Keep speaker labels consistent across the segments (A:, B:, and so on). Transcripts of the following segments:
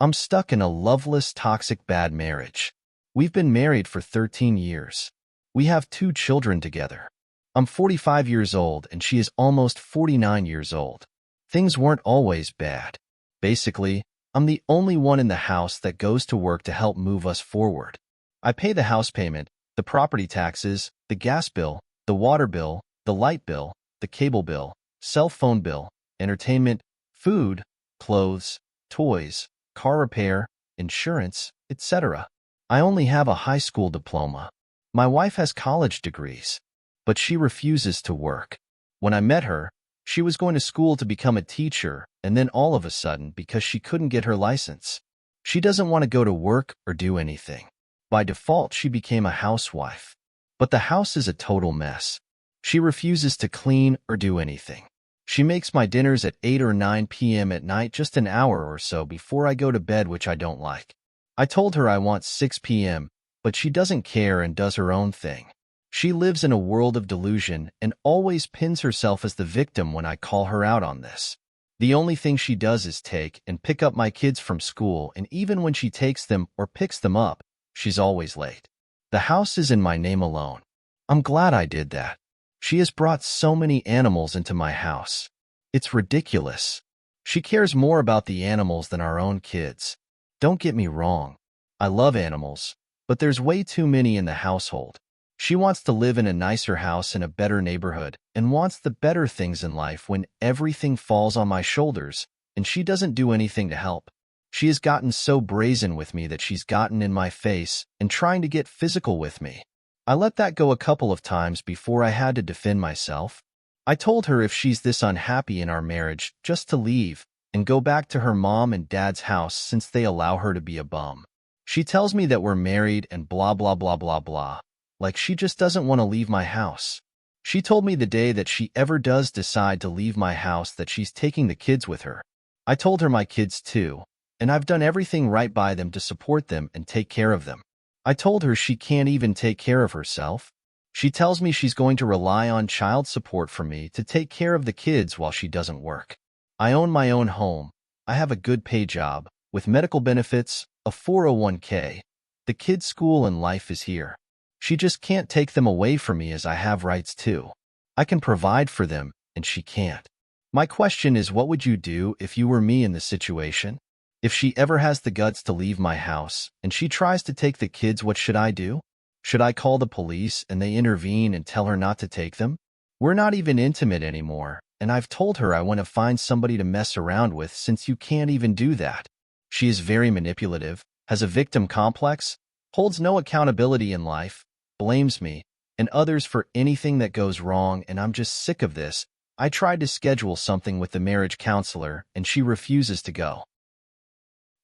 A: I'm stuck in a loveless, toxic, bad marriage. We've been married for 13 years. We have 2 children together. I'm 45 years old and she is almost 49 years old. Things weren't always bad. Basically, I'm the only one in the house that goes to work to help move us forward. I pay the house payment, the property taxes, the gas bill, the water bill, the light bill, the cable bill, cell phone bill, entertainment, food, clothes, toys, car repair, insurance, etc. I only have a high school diploma. My wife has college degrees, but she refuses to work. When I met her, she was going to school to become a teacher, and then all of a sudden, because she couldn't get her license, she doesn't want to go to work or do anything. By default, she became a housewife. But the house is a total mess. She refuses to clean or do anything. She makes my dinners at 8 or 9 p.m. at night, just an hour or so before I go to bed, which I don't like. I told her I want 6 p.m., but she doesn't care and does her own thing. She lives in a world of delusion and always pins herself as the victim when I call her out on this. The only thing she does is take and pick up my kids from school, and even when she takes them or picks them up, she's always late. The house is in my name alone. I'm glad I did that. She has brought so many animals into my house. It's ridiculous. She cares more about the animals than our own kids. Don't get me wrong. I love animals, but there's way too many in the household. She wants to live in a nicer house in a better neighborhood and wants the better things in life when everything falls on my shoulders and she doesn't do anything to help. She has gotten so brazen with me that she's gotten in my face and trying to get physical with me. I let that go a couple of times before I had to defend myself. I told her if she's this unhappy in our marriage, just to leave and go back to her mom and dad's house since they allow her to be a bum. She tells me that we're married and blah blah blah blah blah. Like she just doesn't want to leave my house. She told me the day that she ever does decide to leave my house that she's taking the kids with her. I told her my kids too, and I've done everything right by them to support them and take care of them. I told her she can't even take care of herself. She tells me she's going to rely on child support for me to take care of the kids while she doesn't work. I own my own home. I have a good pay job, with medical benefits, a 401k. The kids' school and life is here. She just can't take them away from me as I have rights too. I can provide for them, and she can't. My question is, what would you do if you were me in this situation? If she ever has the guts to leave my house, and she tries to take the kids, what should I do? Should I call the police and they intervene and tell her not to take them? We're not even intimate anymore, and I've told her I want to find somebody to mess around with since you can't even do that. She is very manipulative, has a victim complex, holds no accountability in life, blames me and others for anything that goes wrong, and I'm just sick of this. I tried to schedule something with the marriage counselor, and she refuses to go.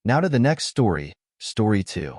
A: Now to the next story, story 2.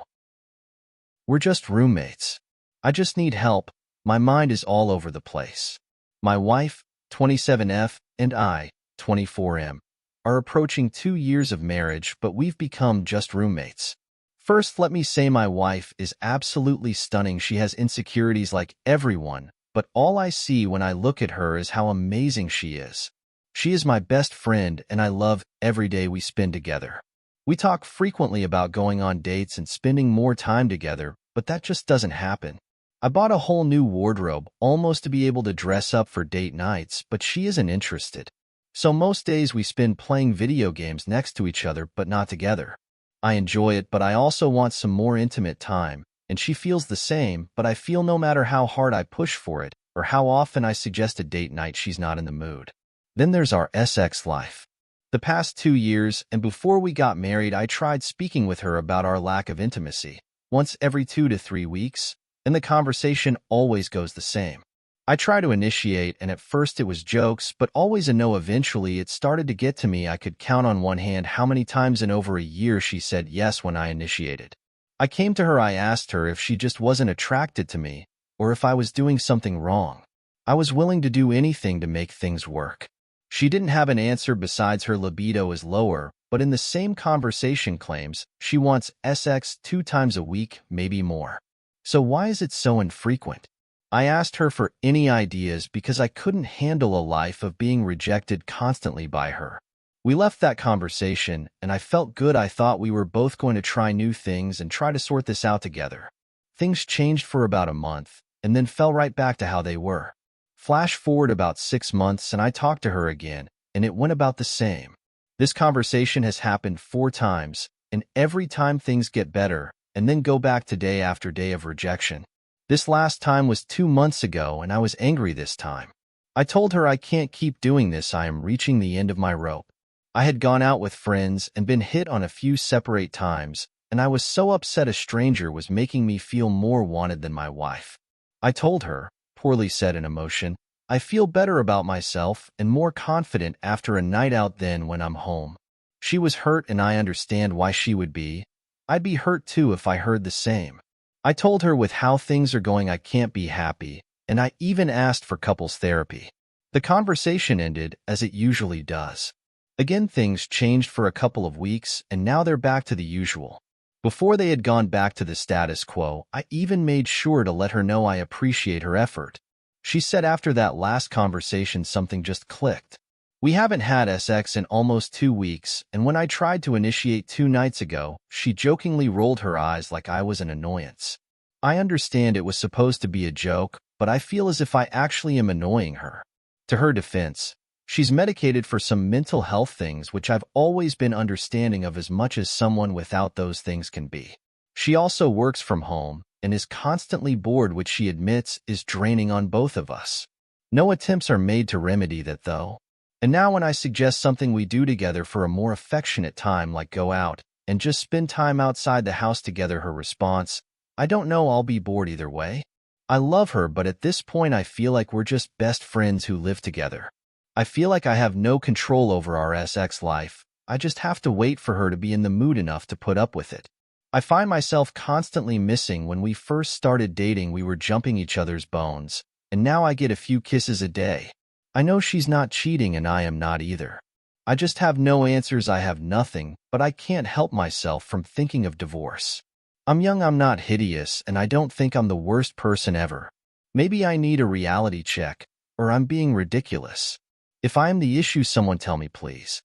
A: We're just roommates. I just need help. My mind is all over the place. My wife, 27F, and I, 24M, are approaching 2 years of marriage, but we've become just roommates. First, let me say my wife is absolutely stunning. She has insecurities like everyone, but all I see when I look at her is how amazing she is. She is my best friend, and I love every day we spend together. We talk frequently about going on dates and spending more time together, but that just doesn't happen. I bought a whole new wardrobe almost to be able to dress up for date nights, but she isn't interested. So most days we spend playing video games next to each other, but not together. I enjoy it, but I also want some more intimate time, and she feels the same, but I feel no matter how hard I push for it or how often I suggest a date night, she's not in the mood. Then there's our sex life. The past 2 years, and before we got married, I tried speaking with her about our lack of intimacy, once every 2 to 3 weeks, and the conversation always goes the same. I try to initiate, and at first it was jokes, but always a no. Eventually it started to get to me. I could count on one hand how many times in over a year she said yes when I initiated. I came to her, I asked her if she just wasn't attracted to me, or if I was doing something wrong. I was willing to do anything to make things work. She didn't have an answer besides her libido is lower, but in the same conversation claims she wants sex 2 times a week, maybe more. So why is it so infrequent? I asked her for any ideas because I couldn't handle a life of being rejected constantly by her. We left that conversation, and I felt good. I thought we were both going to try new things and try to sort this out together. Things changed for about a month, and then fell right back to how they were. Flash forward about 6 months, and I talked to her again, and it went about the same. This conversation has happened 4 times, and every time things get better, and then go back to day after day of rejection. This last time was 2 months ago, and I was angry this time. I told her I can't keep doing this. I am reaching the end of my rope. I had gone out with friends and been hit on a few separate times, and I was so upset a stranger was making me feel more wanted than my wife. I told her, poorly said in emotion, I feel better about myself and more confident after a night out than when I'm home. She was hurt, and I understand why she would be. I'd be hurt too if I heard the same. I told her with how things are going I can't be happy, and I even asked for couples therapy. The conversation ended as it usually does. Again, things changed for a couple of weeks, and now they're back to the usual. Before they had gone back to the status quo, I even made sure to let her know I appreciate her effort. She said after that last conversation something just clicked. We haven't had sex in almost 2 weeks, and when I tried to initiate 2 nights ago, she jokingly rolled her eyes like I was an annoyance. I understand it was supposed to be a joke, but I feel as if I actually am annoying her. To her defense, she's medicated for some mental health things which I've always been understanding of as much as someone without those things can be. She also works from home and is constantly bored, which she admits is draining on both of us. No attempts are made to remedy that though. And now when I suggest something we do together for a more affectionate time, like go out and just spend time outside the house together, her response, I don't know, I'll be bored either way. I love her, but at this point I feel like we're just best friends who live together. I feel like I have no control over our sex life. I just have to wait for her to be in the mood enough to put up with it. I find myself constantly missing. When we first started dating, we were jumping each other's bones, and now I get a few kisses a day. I know she's not cheating, and I am not either. I just have no answers. I have nothing, but I can't help myself from thinking of divorce. I'm young, I'm not hideous, and I don't think I'm the worst person ever. Maybe I need a reality check, or I'm being ridiculous. If I am the issue, someone tell me, please.